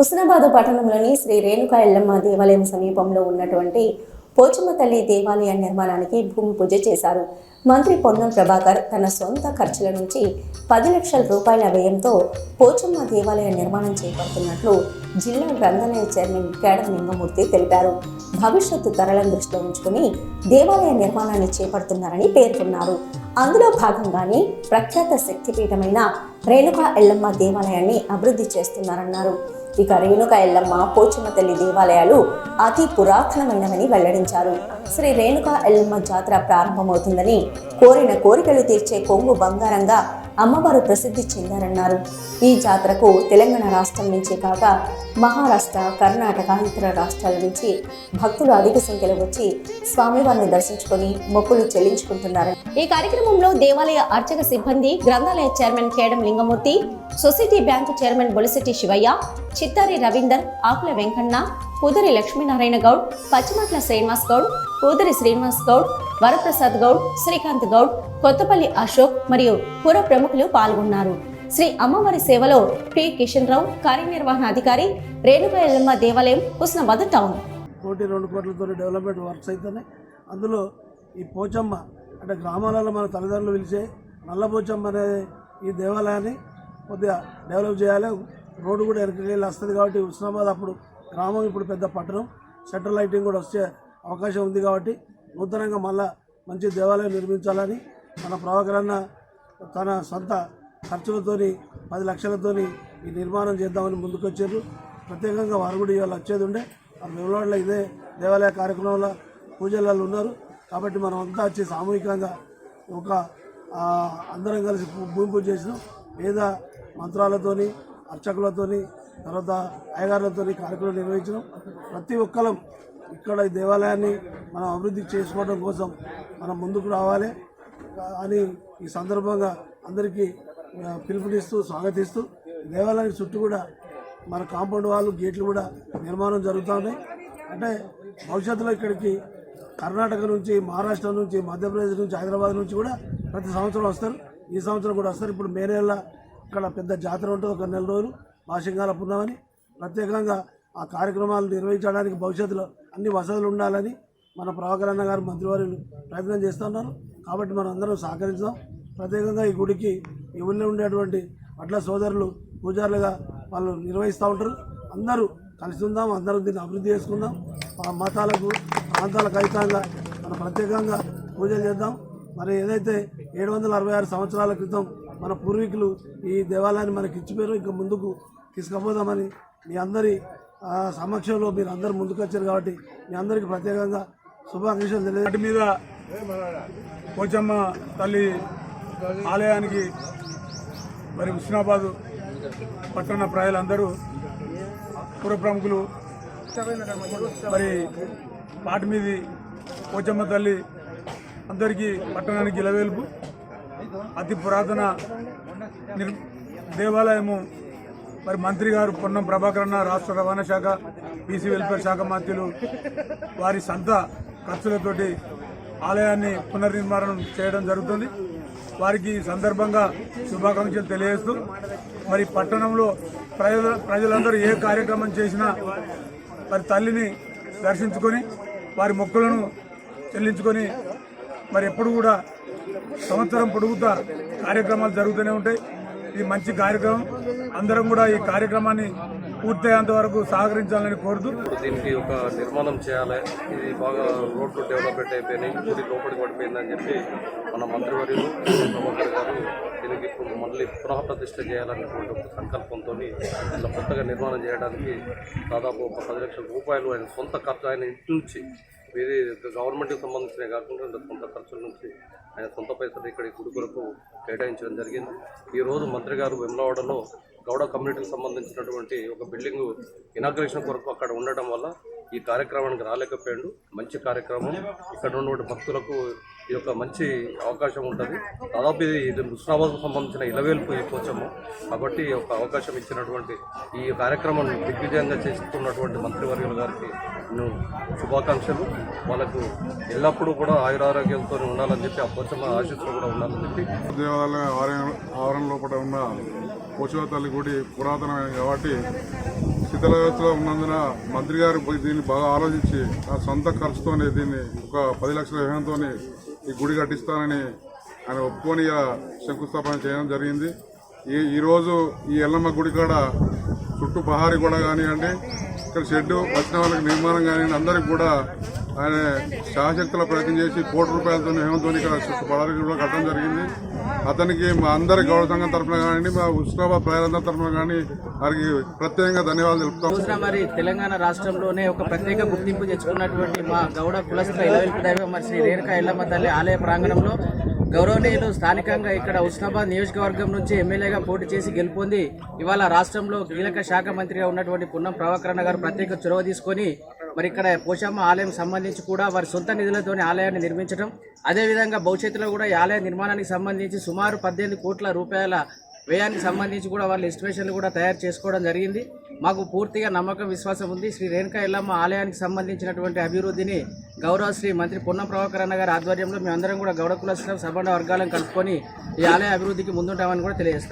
హుస్నాబాద్ పట్టణంలోని శ్రీ రేణుకా ఎల్లమ్మ దేవాలయం సమీపంలో ఉన్నటువంటి పోచమ్మ తల్లి దేవాలయ నిర్మాణానికి భూమి పూజ చేశారు. మంత్రి పొన్నం ప్రభాకర్ తన సొంత ఖర్చుల నుంచి 10 లక్షల రూపాయల వ్యయంతో పోచమ్మ దేవాలయ నిర్మాణం చేపడుతున్నట్లు జిల్లా గ్రంథాలయ చైర్మన్ కేడం లింగమూర్తి తెలిపారు. భవిష్యత్తు తరాలను దృష్టిలో ఉంచుకుని దేవాలయ నిర్మాణాన్ని చేపడుతున్నారని పేర్కొన్నారు. అందులో భాగంగానే ప్రఖ్యాత శక్తిపీఠమైన రేణుకా ఎల్లమ్మ దేవాలయాన్ని అభివృద్ధి చేస్తున్నారన్నారు. ఇక రేణుకా ఎల్లమ్మ, పోచమ్మ తల్లి దేవాలయాలు అతి పురాతనమైనవని వెల్లడించారు. శ్రీ రేణుకా ఎల్లమ్మ జాతర ప్రారంభమవుతుందని, కోరిన కోరికలు తీర్చే కొంగు బంగారంగా అమ్మవారు ప్రసిద్ధి చెందారన్నారు. ఈ జాతరకు తెలంగాణ రాష్ట్రం నుంచి కాక మహారాష్ట్ర, కర్ణాటక, ఇతర రాష్ట్రాల నుంచి భక్తులు అధిక సంఖ్యలో వచ్చి స్వామివారిని దర్శించుకొని మొక్కులు చెల్లించుకుంటున్నారు. ఈ కార్యక్రమంలో దేవాలయ అర్చక సిబ్బంది, గ్రంథాలయ chairman కేడం Lingamurthy, society bank chairman Bolisetti Shivayya, Chittari Ravinder, ఆకుల వెంకన్న, పూదరి లక్ష్మీనారాయణ గౌడ్, పచ్చిమట్ల శ్రీనివాస్ గౌడ్, పూదరి శ్రీనివాస్ గౌడ్, వరప్రసాద్ గౌడ్, శ్రీకాంత్ గౌడ్, కొత్తపల్లి అశోక్ మరియు పుర ప్రముఖులు పాల్గొన్నారు. శ్రీ అమ్మవారి సేవలో పి కిషన్ రావు, కార్యనిర్వహణ అధికారి, రేణుకా ఎల్లమ్మ దేవాలయం, హుస్నాబాద్ టౌన్. 1-2 కోట్లతో డెవలప్మెంట్ వర్క్స్ అయితేనే అందులో ఈ పోచమ్మ అంటే గ్రామాలలో మన తల్లిదండ్రులు పిలిచే నల్ల పోచమ్మ అనే ఈ దేవాలయాన్ని కొద్దిగా డెవలప్ చేయాలి. రోడ్డు కూడా వెనకకెళ్ళి వస్తుంది కాబట్టి హుస్నాబాద్ అప్పుడు గ్రామం, ఇప్పుడు పెద్ద పట్టణం, షట్టర్ లైటింగ్ కూడా వచ్చే అవకాశం ఉంది కాబట్టి నూతనంగా మళ్ళా మంచి దేవాలయం నిర్మించాలని మన ప్రభాకర్ అన్న తన సొంత ఖర్చులతోని 10 లక్షలతోని ఈ నిర్మాణం చేద్దామని ముందుకొచ్చారు. ప్రత్యేకంగా వారు కూడా ఇవాళ వచ్చేది ఉండే వెలువడలో ఇదే దేవాలయ కార్యక్రమంలో పూజలలో ఉన్నారు కాబట్టి మనం అంతా వచ్చి సామూహికంగా ఒక అందరం కలిసి భూమి పూజ చేసినాం. వేద మంత్రాలతోని, అర్చకులతోని, తర్వాత అయ్యగారులతోని కార్యక్రమం నిర్వహించడం. ప్రతి ఒక్కరం ఇక్కడ ఈ దేవాలయాన్ని మనం అభివృద్ధి చేసుకోవడం కోసం మనం ముందుకు రావాలి అని ఈ సందర్భంగా అందరికీ పిలుపునిస్తూ స్వాగతిస్తూ, దేవాలయానికి చుట్టూ కూడా మన కాంపౌండ్ వాళ్ళు, గేట్లు కూడా నిర్మాణం జరుగుతూ ఉన్నాయి. అంటే భవిష్యత్తులో ఇక్కడికి కర్ణాటక నుంచి, మహారాష్ట్ర నుంచి, మధ్యప్రదేశ్ నుంచి, హైదరాబాద్ నుంచి కూడా ప్రతి సంవత్సరం వస్తారు. ఈ సంవత్సరం కూడా వస్తారు. ఇప్పుడు మే నెల ఇక్కడ పెద్ద జాతర ఉంటుంది, ఒక 4 రోజులు మాసింగాల పున్నమని. ప్రత్యేకంగా ఆ కార్యక్రమాలు నిర్వహించడానికి భవిష్యత్తులో అన్ని వసతులు ఉండాలని మన ప్రభాకర్ అన్న గారు, మంత్రివర్యులు ప్రయత్నం చేస్తున్నారు. కాబట్టి మనం అందరం సహకరించాం. ప్రత్యేకంగా ఈ గుడికి ఈ ఊళ్ళో ఉండేటువంటి అట్ల సోదరులు పూజారులుగా వాళ్ళు నిర్వహిస్తూ ఉంటారు. అందరూ కలిసి ఉందాం, అందరం దీన్ని అభివృద్ధి చేసుకుందాం. మతాలకు, ప్రాంతాలకు అతీతంగా మనం ప్రత్యేకంగా పూజలు చేద్దాం. మరి ఏదైతే 766 సంవత్సరాల క్రితం మన పూర్వీకులు ఈ దేవాలయాన్ని మనకి ఇచ్చిపోయారు, ఇంకా ముందుకు తీసుకుపోదామని మీ అందరి సమక్షంలో మీరు అందరూ ముందుకు వచ్చారు కాబట్టి మీ అందరికీ ప్రత్యేకంగా శుభాకాంక్షలు తెలియదు. వాటి మీద పోచమ్మ తల్లి ఆలయానికి మరి హుస్నాబాద్ పట్టణ ప్రజలందరూ, పుర ప్రముఖులు మరి వాటి మీద పోచమ్మ తల్లి అందరికీ పట్టణానికి ఇలవేల్పు. అతి పురాతన దేవాలయము. మరి మంత్రి గారు పొన్నం ప్రభాకర్ అన్న, రాష్ట్ర రవాణా శాఖ, బీసీ వెల్ఫేర్ శాఖ మంత్రులు వారి సొంత ఖర్చులతోటి ఆలయాన్ని పునర్నిర్మాణం చేయడం జరుగుతుంది. వారికి సందర్భంగా శుభాకాంక్షలు తెలియజేస్తూ, మరి పట్టణంలో ప్రజలందరూ ఏ కార్యక్రమం చేసినా మరి తల్లిని దర్శించుకొని వారి మొక్కులను చెల్లించుకొని మరి ఎప్పుడు కూడా సంవత్సరం పొడుగుతా కార్యక్రమాలు జరుగుతూనే ఉంటాయి. ఇది మంచి కార్యక్రమం. అందరం కూడా ఈ కార్యక్రమాన్ని పూర్తయ్యేంత వరకు సహకరించాలని కోరుతూ, దీనికి ఒక నిర్మాణం చేయాలి. ఇది బాగా రోడ్లు డెవలప్మెంట్ అయిపోయినాయి, గుడి లోపలికి పడిపోయిందని చెప్పి మన మంత్రివర్యులు ప్రభాకర్ గారు దీనికి మళ్ళీ పునఃప్రతిష్ఠ చేయాలనేటువంటి ఒక సంకల్పంతో ఇలా కొత్తగా నిర్మాణం చేయడానికి దాదాపు ఒక 10 లక్షల రూపాయలు ఆయన సొంత ఖర్చు, ఆయన ఇంటి నుంచి, వేరే గవర్నమెంట్కి సంబంధించినవి కాకుండా సొంత ఖర్చుల నుంచి ఆయన సొంత పైసలు ఇక్కడ గుడి కొరకు కేటాయించడం జరిగింది. ఈరోజు మంత్రి గారు వెమ్లవాడలో గౌడ కమ్యూనిటీకి సంబంధించినటువంటి ఒక బిల్డింగ్ ఇనాగ్రేషన్ కొరకు అక్కడ ఉండటం వల్ల ఈ కార్యక్రమానికి రాలేకపోయాడు. మంచి కార్యక్రమం. ఇక్కడ ఉన్నటువంటి భక్తులకు ఈ యొక్క మంచి అవకాశం ఉంటుంది. దాదాపు ఇది హుస్నాబాద్కు సంబంధించిన ఇలవేల్పు ఈ పోచమ్మ కాబట్టి ఒక అవకాశం ఇచ్చినటువంటి ఈ కార్యక్రమాన్ని దిగ్విజయంగా చేస్తున్నటువంటి మంత్రివర్యుల గారికి శుభాకాంక్షలు. వాళ్ళకు ఎల్లప్పుడూ కూడా ఆయురారోగ్యంతో ఉండాలని చెప్పి, ఆ పోచమ్మ ఆశీస్సులు కూడా ఉండాలని చెప్పి. దేవాలయ ఆవరణ లోపల ఉన్న పోచమ్మ తల్లి గుడి పురాతనమైనది కాబట్టి శిథిల వ్యవస్థలో ఉన్నందున మంత్రి గారు దీన్ని బాగా ఆలోచించి ఆ సొంత ఖర్చుతోనే దీన్ని ఒక 10 లక్షల వ్యయంతో ఈ గుడి కట్టిస్తానని ఆయన ఒప్పుకొని శంకుస్థాపన చేయడం జరిగింది. ఈరోజు ఈ ఎల్లమ్మ గుడి కాడ చుట్టూ పహారీ కూడా కానివ్వండి, ఇక్కడ షెడ్డు వచ్చిన వాళ్ళకి నిర్మాణం కానివ్వండి, అందరికి కూడా ఆయన శాశక్తుల ప్రయత్నం చేసి ₹1,00,00,000 హేమంతో ఇక్కడ చుట్టూ పహారీ కూడా కట్టడం జరిగింది. అతనికి మా అందరి గౌరవ సంఘం తరఫున కానివ్వండి, మా ఉస్మానాబాద్ ప్రజలందరి తరఫున కానీ వారికి ప్రత్యేకంగా ధన్యవాదాలు తెలుపుతాం. మరి తెలంగాణ రాష్ట్రంలోనే ఒక ప్రత్యేక గుర్తింపు తెచ్చుకున్నటువంటి మా గౌడ కులస్తుల ఇలవెల్పు దైవం మరి శ్రీ రేణుకా ఎల్లమ్మ తల్లి ఆలయ ప్రాంగణంలో గౌరవనీయులు స్థానికంగా ఇక్కడ ఉస్మానాబాద్ నియోజకవర్గం నుంచి ఎమ్మెల్యేగా పోటీ చేసి గెలుపొంది ఇవాళ రాష్ట్రంలో కీలక శాఖ మంత్రిగా ఉన్నటువంటి పున్నం ప్రభాకరన్న గారు ప్రత్యేక చొరవ తీసుకొని మరి ఇక్కడ పోచమ్మ ఆలయం సంబంధించి కూడా వారి సొంత నిధులతోనే ఆలయాన్ని నిర్మించడం, అదేవిధంగా భవిష్యత్తులో కూడా ఈ ఆలయ నిర్మాణానికి సంబంధించి సుమారు 18 కోట్ల రూపాయల వ్యయానికి సంబంధించి కూడా వాళ్ళు ఎస్టిమేషన్లు కూడా తయారు చేసుకోవడం జరిగింది. మాకు పూర్తిగా నమ్మకం విశ్వాసం ఉంది. శ్రీ రేణుకా ఎల్లమ్మ ఆలయానికి సంబంధించినటువంటి అభివృద్ధిని గౌరవ శ్రీ మంత్రి పొన్నం ప్రభాకరన్న గారి ఆధ్వర్యంలో మేమందరం కూడా గౌడ కులస్తుల సబండ వర్గాలను కలుపుకొని ఈ ఆలయ అభివృద్ధికి ముందుంటామని కూడా తెలియజేస్తాం.